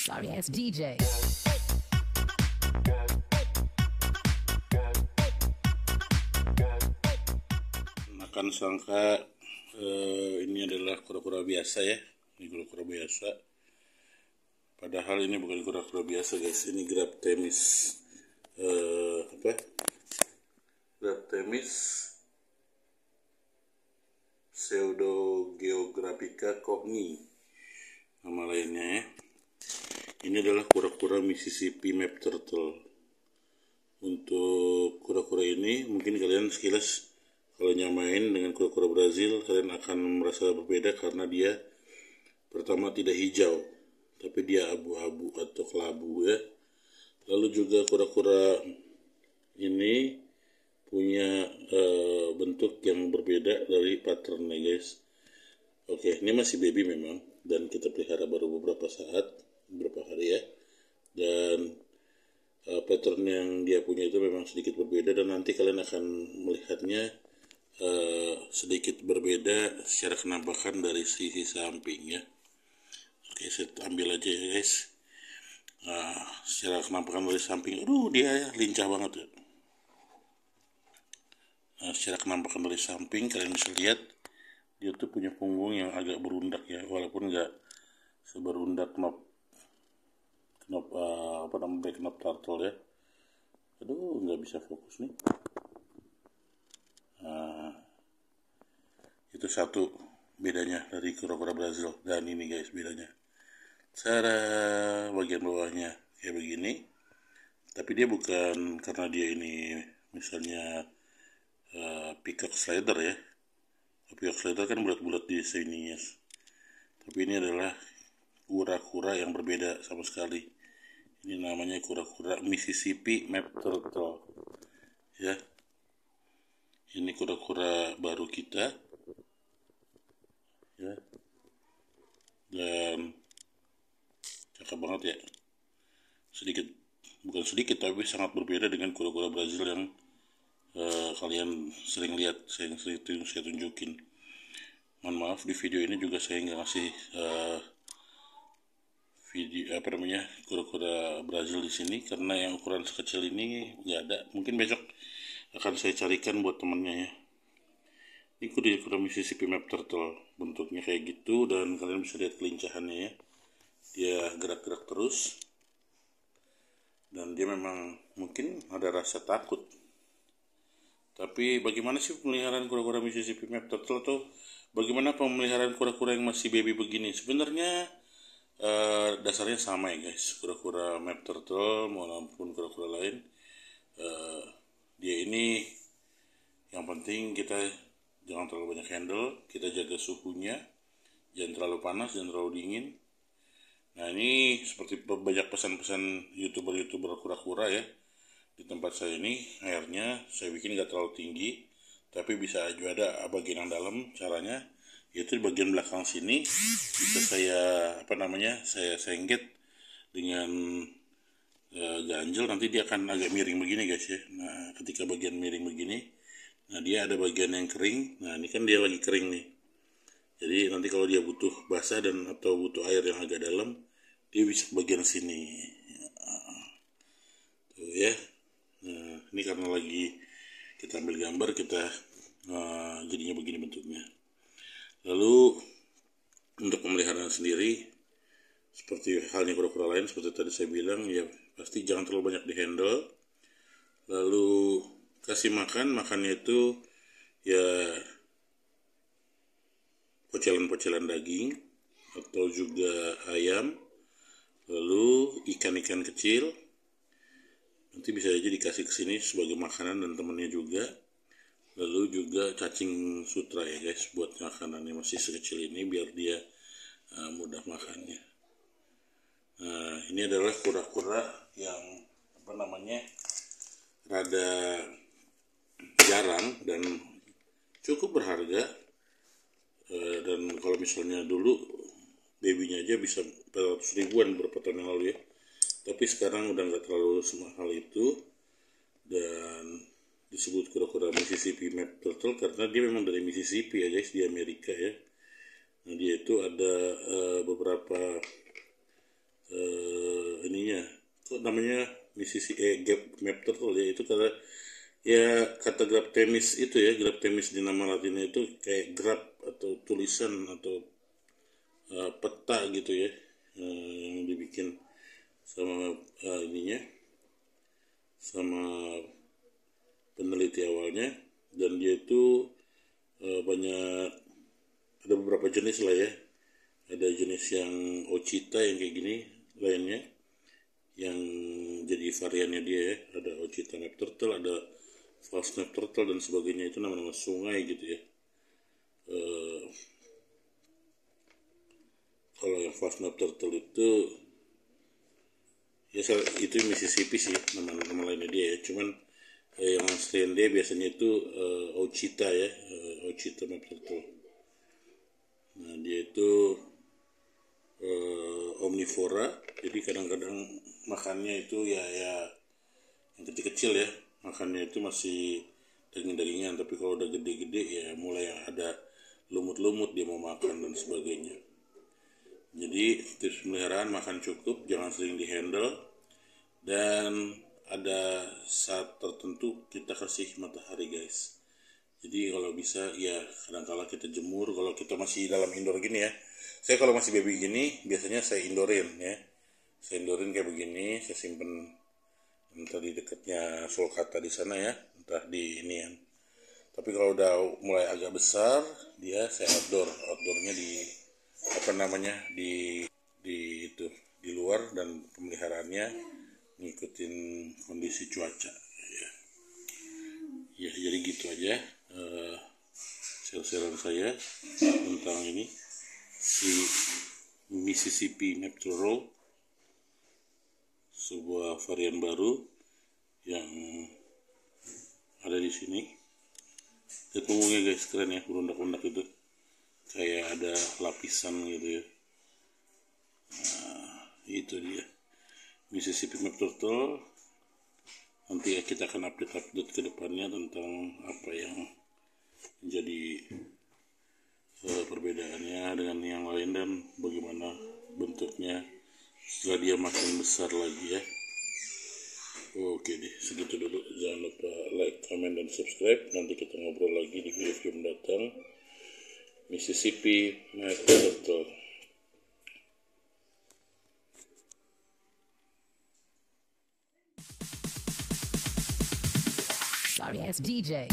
Sorry ass DJ. Makan sangka ini adalah kura-kura biasa ya. Ini kura-kura biasa. Padahal ini bukan kura-kura biasa guys. Ini Grapthemis Grapthemis Pseudogeographica Cogni nama lainnya ya. Ini adalah kura-kura Mississippi Map Turtle. Untuk kura-kura ini mungkin kalian sekilas kalau nyamain dengan kura-kura Brazil kalian akan merasa berbeda karena dia pertama tidak hijau tapi dia abu-abu atau kelabu ya. Lalu juga kura-kura ini punya bentuk yang berbeda dari patternnya guys. Oke, ini masih baby memang dan kita pelihara baru beberapa hari ya. Dan pattern yang dia punya itu memang sedikit berbeda dan nanti kalian akan melihatnya sedikit berbeda secara kenampakan dari sisi samping ya. Oke, saya ambil aja ya guys. Secara kenampakan dari samping, dia lincah banget ya. Secara kenampakan dari samping kalian bisa lihat dia tuh punya punggung yang agak berundak ya, walaupun nggak seberundak knop turtle ya. Nggak bisa fokus nih. Itu satu bedanya dari kura-kura Brazil. Dan ini guys bedanya, cara bagian bawahnya kayak begini, tapi dia bukan karena dia ini misalnya peacock slider ya. Peacock slider kan bulat-bulat di sini ya. Tapi ini adalah kura-kura yang berbeda sama sekali. Ini namanya kura-kura Mississippi Map Turtle ya. Ini kura-kura baru kita ya, dan cakep banget ya. Bukan sedikit tapi sangat berbeda dengan kura-kura Brazil yang kalian sering lihat, saya tunjukin. Mohon maaf di video ini juga saya nggak ngasih video kura-kura Brazil di sini karena yang ukuran sekecil ini nggak ada. Mungkin besok akan saya carikan buat temennya ya. Ini kura-kura Mississippi Map Turtle, bentuknya kayak gitu dan kalian bisa lihat kelincahannya ya. Dia gerak-gerak terus dan dia memang mungkin ada rasa takut. Tapi bagaimana sih pemeliharaan kura-kura Mississippi Map Turtle atau bagaimana pemeliharaan kura-kura yang masih baby begini? Sebenarnya dasarnya sama ya guys. Kura-kura Map Turtle maupun kura-kura lain, dia ini yang penting kita jangan terlalu banyak handle, kita jaga suhunya, jangan terlalu panas, jangan terlalu dingin. Nah ini seperti banyak pesan-pesan youtuber kura-kura ya. Di tempat saya ini airnya saya bikin gak terlalu tinggi, tapi bisa juga ada bagian yang dalam. Caranya yaitu di bagian belakang sini bisa saya sengket dengan ganjel, nanti dia akan agak miring begini guys ya. Nah ketika bagian miring begini, nah dia ada bagian yang kering. Nah ini kan dia lagi kering nih, jadi nanti kalau dia butuh basah atau butuh air yang agak dalam, dia bisa ke bagian sini tuh ya. Nah ini karena lagi kita ambil gambar, kita jadinya begini bentuknya. Lalu untuk pemeliharaan sendiri seperti halnya kura-kura lain, seperti tadi saya bilang ya, pasti jangan terlalu banyak di handle. Lalu kasih makannya itu ya pocelan-pocelan daging atau juga ayam, lalu ikan-ikan kecil. Nanti bisa aja dikasih ke sini sebagai makanan dan temennya juga. Lalu juga cacing sutra ya guys, buat makanannya masih sekecil ini biar dia mudah makannya. Nah ini adalah kura-kura yang rada jarang dan cukup berharga. Dan kalau misalnya dulu babynya aja bisa 400 ribuan beberapa tahun yang lalu ya, tapi sekarang udah nggak terlalu semahal itu. Dan disebut kura-kura Mississippi Map Turtle karena dia memang dari Mississippi ya guys, di Amerika ya. Nah dia itu ada beberapa ininya kok namanya map turtle ya, itu karena ya kata grab temis itu ya, grab temis di nama latinnya itu kayak grab atau tulisan atau peta gitu ya, yang dibikin sama ininya sama peneliti awalnya. Dan dia itu banyak, ada beberapa jenis lah ya, ada jenis yang Ochita yang kayak gini, lainnya yang jadi variannya dia ya, ada Ochita map turtle, ada false map turtle dan sebagainya, itu nama-nama sungai gitu ya. Kalau yang false map turtle itu ya itu Mississippi sih nama lainnya dia ya, cuman yang aslinya dia biasanya itu Ochita ya, Ochita map turtle. Nah dia itu omnivora, jadi kadang-kadang makannya itu ya yang kecil-kecil ya, makannya itu masih daging-dagingan, tapi kalau udah gede-gede ya mulai ada lumut-lumut dia mau makan dan sebagainya. Jadi tips pemeliharaan, makan cukup, jangan sering dihandle, dan ada saat tertentu kita kasih matahari guys. Jadi kalau bisa ya kadang-kala kita jemur, kalau kita masih dalam indoor gini ya. Saya kalau masih baby gini biasanya saya indorin ya. Saya indorin kayak begini, saya simpen entah di dekatnya sulcata di sana ya, entah di ini ya. Tapi kalau udah mulai agak besar, dia saya outdoornya di apa namanya di itu di luar, dan pemeliharaannya ngikutin kondisi cuaca ya. Ya jadi gitu aja share-sharean saya tentang ini si Mississippi map turtle, sebuah varian baru yang ada di sini. Lihat punggungnya guys, keren ya, berundak-undak itu kayak ada lapisan gitu ya. Nah, itu dia Mississippi map turtle. Nanti kita akan update ke depannya tentang apa yang menjadi perbedaannya dengan yang lain dan bagaimana bentuknya setelah dia makin besar lagi ya. Oke deh, segitu dulu. Jangan lupa like, comment, dan subscribe. Nanti kita ngobrol lagi di video mendatang. Mississippi map turtle. Sorry ass DJ.